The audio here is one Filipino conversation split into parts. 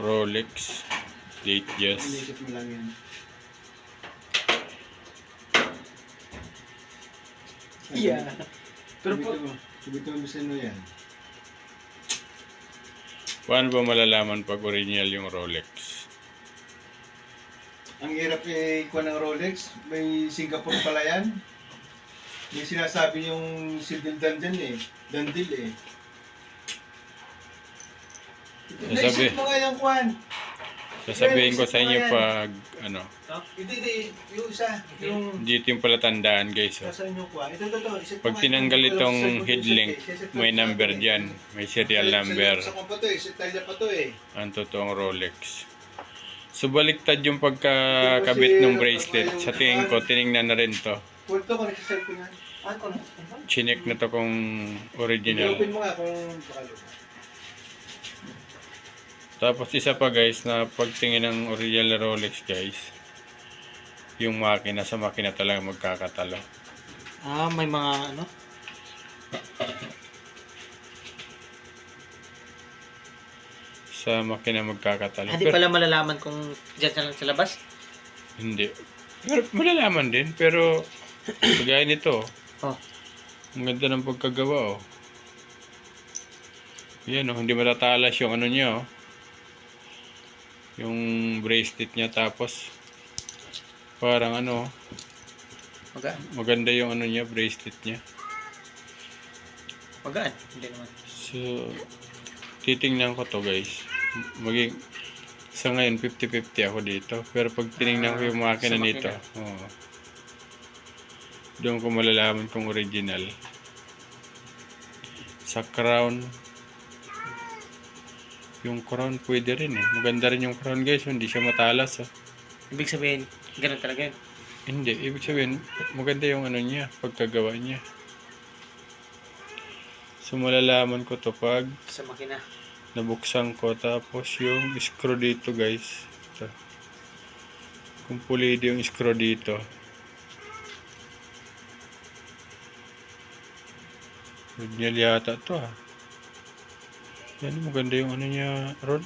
Rolex Datejust. Inikot mo lang yan. Yeah. Pero po, Subitin mo sa ano yan. Paano ba malalaman pag original yung Rolex? Ang hirap kuha ng Rolex. May Singapore pala yan. May sinasabi yung Civil Dandil eh. Naisip mo nga yung kuhan. Sasabihin ko sa inyo pag ano, Hindi, yung isa. Yung dito yung palatandaan guys. Oh. kasaan yung kuhan. Ito. Isip mo Pag nga tinanggal yung- itong yung- head link, may number dyan. May serial number. Sa pa to eh. Sa Italia pa to eh. Ang totoong Rolex. So baliktad yung pagkakabit ng bracelet. Sa tingin ko, tinignan na rin to. Kulto ko nagsiselfie nga. Ako na. Chinek na to kung original. Open mo nga kung bakalo. Tapos isa pa guys, na pagtingin ng original Rolex guys, yung makina, sa makina talaga magkakatalo. may mga ano? Sa makina magkakatalo. Hindi pala malalaman kung dyan ka lang sa labas. Hindi. Pero malalaman din, pero kagaya nito. Oh. Ang ganda ng pagkagawa oh. Yan oh, hindi matatalas yung ano niya oh. Yung bracelet niya, tapos parang ano, maganda yung ano niya, bracelet niya. Magaan. Hindi naman. So, titingnan ko to guys. Maging, sa ngayon 50-50 ako dito. Pero pag tinignan ko yung makina sa nito, makina. oh, doon ko malalaman kung original. Sa crown, yung crown pwede rin eh. Maganda rin yung crown guys, hindi siya matalas oh. Ibig sabihin, ganun talaga yun. Hindi, ibig sabihin, maganda yung ano niya, pagkagawa niya. So malalaman ko to pag Sa makina. nabuksan ko, tapos yung screw dito guys. Ito. Kung pulido yung screw dito. Original yata to ah. Yan, maganda yung ano niya, Rod.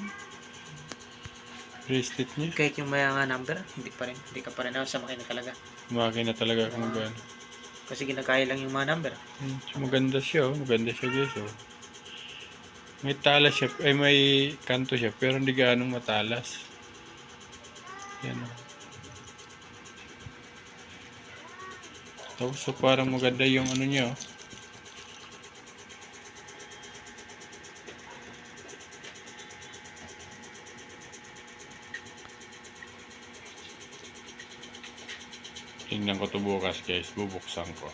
Bracelet niya. Kahit yung may nga number, hindi pa rin. Hindi ka pa rin sa makina talaga. Makina talaga kung magano. Kasi ginagaya lang yung mga number. So, maganda siya oh. Maganda siya guys oh. May talas siya, ay may kanto siya, pero hindi ganong matalas. Yan oh. Tapos so parang maganda yung ano niya oh. Tingnan ko to bukas guys, bubuksan ko.